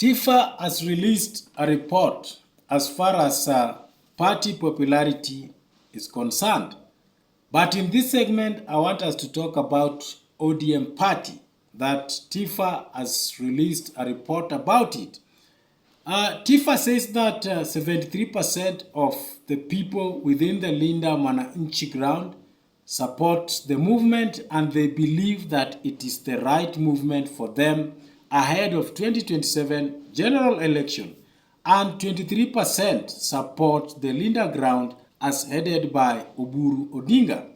TIFA has released a report as far as party popularity is concerned. But in this segment, I want us to talk about ODM party, that TIFA has released a report about it. TIFA says that 73% of the people within the Linda Mwananchi ground support the movement, and they believe that it is the right movement for them ahead of 2027 general election, and 23% support the Linda ground as headed by Oburu Odinga.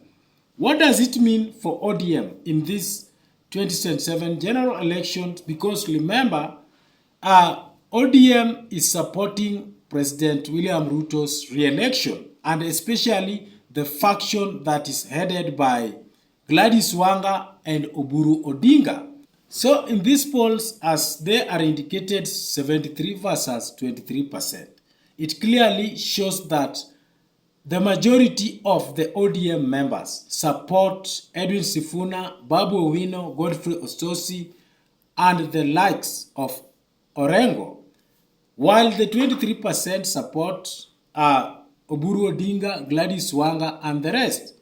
What does it mean for ODM in this 2027 general elections? Because remember, ODM is supporting President William Ruto's re-election, and especially the faction that is headed by Gladys Wanga and Oburu Odinga. So in these polls, as they are indicated 73 versus 23%, it clearly shows that the majority of the ODM members support Edwin Sifuna, Babu Owino, Godfrey Ostosi, and the likes of Orengo, while the 23% support Oburu Odinga, Gladys Wanga, and the rest.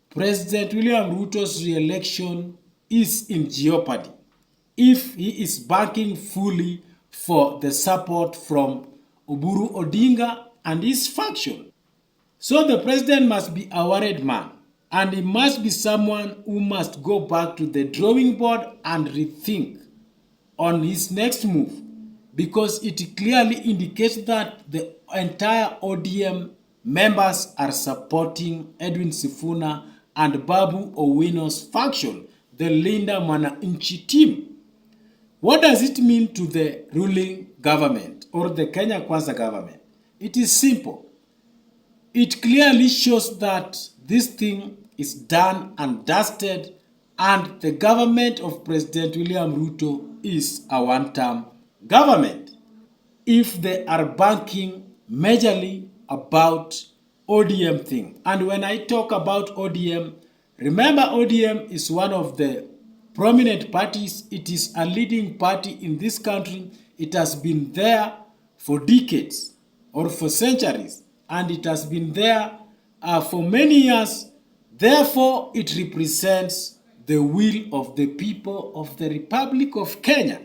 President William Ruto's re-election is in jeopardy if he is backing fully for the support from Oburu Odinga and his faction. So the president must be a worried man, and he must be someone who must go back to the drawing board and rethink on his next move, because it clearly indicates that the entire ODM members are supporting Edwin Sifuna and Babu Owino's faction, the Linda Mwananchi team. What does it mean to the ruling government or the Kenya Kwanza government? It is simple. It clearly shows that this thing is done and dusted, and the government of President William Ruto is a one-term government. If they are banking majorly about ODM thing. And when I talk about ODM, remember ODM is one of the prominent parties. It is a leading party in this country. It has been there for decades or for centuries, and it has been there for many years. Therefore, it represents the will of the people of the Republic of Kenya.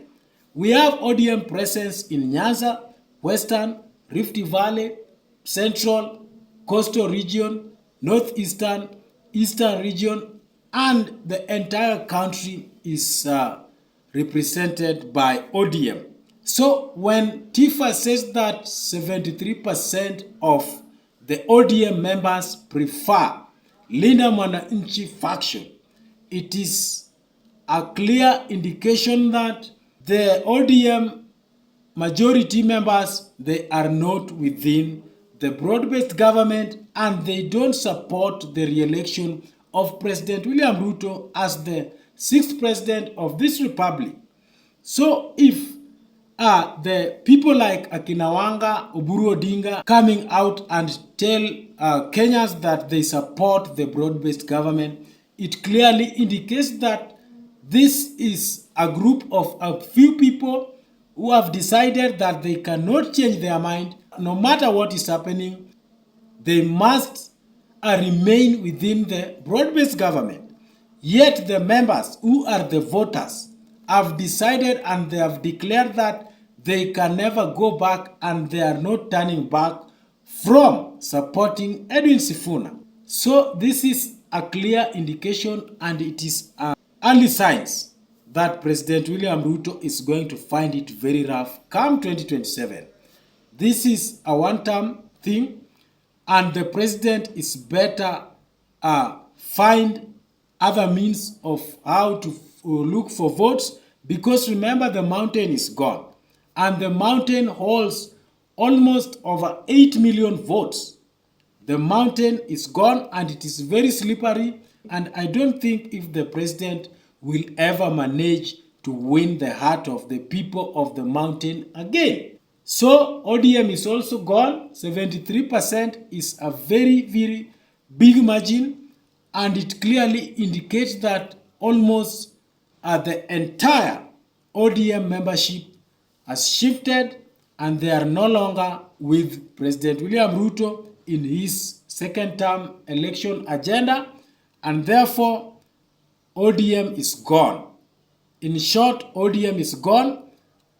We have ODM presence in Nyanza, Western, Rift Valley, Central, Coastal region, Northeastern, Eastern region, and the entire country is represented by ODM. So when TIFA says that 73% of the ODM members prefer Linda Mwananchi faction, it is a clear indication that the ODM majority members, they are not within the broad-based government, and they don't support the re-election of President William Ruto as the 6th president of this republic. So if the people like Akina Wanga, Oburu Odinga coming out and tell Kenyans that they support the broad-based government, it clearly indicates that this is a group of a few people who have decided that they cannot change their mind. No matter what is happening, they must remain within the broad-based government. Yet the members who are the voters have decided and they have declared that they can never go back, and they are not turning back from supporting Edwin Sifuna. So this is a clear indication, and it is early signs that President William Ruto is going to find it very rough come 2027. This is a one-term thing, and the president is better find other means of how to look for votes, because remember, the mountain is gone, and the mountain holds almost over 8 million votes. The mountain is gone, and it is very slippery, and I don't think if the president will ever manage to win the heart of the people of the mountain again. So ODM is also gone. 73% is a very, very big margin, and it clearly indicates that almost the entire ODM membership has shifted and they are no longer with President William Ruto in his second term election agenda, and therefore ODM is gone. In short, ODM is gone,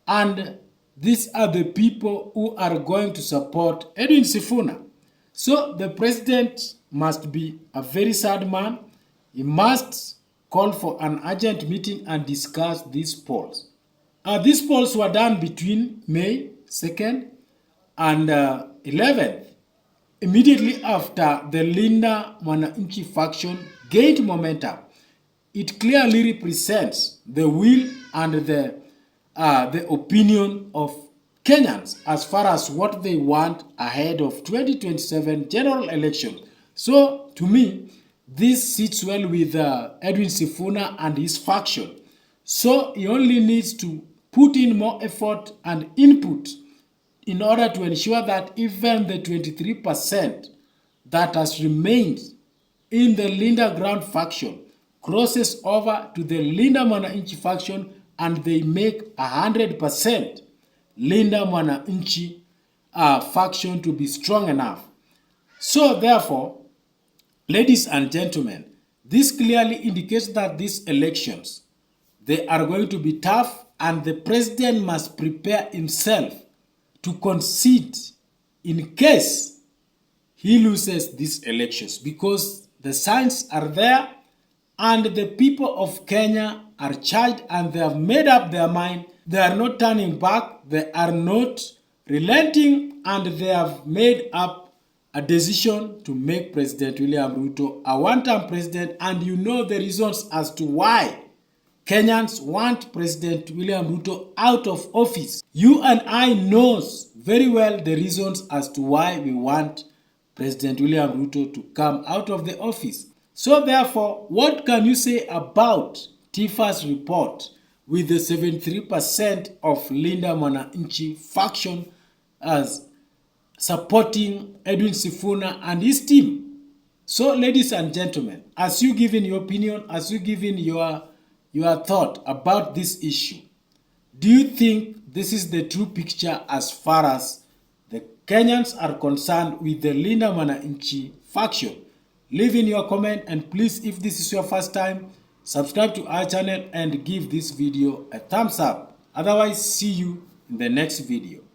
and these are the people who are going to support Edwin Sifuna. So the president must be a very sad man. He must call for an urgent meeting and discuss these polls. These polls were done between May 2nd and 11th, immediately after the Linda Mwananchi faction gained momentum. It clearly represents the will and the opinion of Kenyans as far as what they want ahead of 2027 general election. So, to me, this sits well with Edwin Sifuna and his faction. So, he only needs to put in more effort and input in order to ensure that even the 23% that has remained in the Linda Ground faction crosses over to the Linda Mwananchi faction and they make 100% Linda Mwananchi faction to be strong enough. So therefore, ladies and gentlemen, this clearly indicates that these elections, they are going to be tough and the president must prepare himself to concede in case he loses these elections, because the signs are there and the people of Kenya are charged and they have made up their mind. They are not turning back, they are not relenting, and they have made up a decision to make President William Ruto a one-term president. And you know the reasons as to why Kenyans want President William Ruto out of office. You and I knows very well the reasons as to why we want President William Ruto to come out of the office. So therefore, what can you say about TIFA's report with the 73% of Linda Mwananchi faction as supporting Edwin Sifuna and his team? So ladies and gentlemen, as you give in your opinion, as you give in your thought about this issue, do you think this is the true picture as far as the Kenyans are concerned with the Linda Mwananchi faction? Leave in your comment, and please, if this is your first time, subscribe to our channel and give this video a thumbs up. Otherwise, see you in the next video.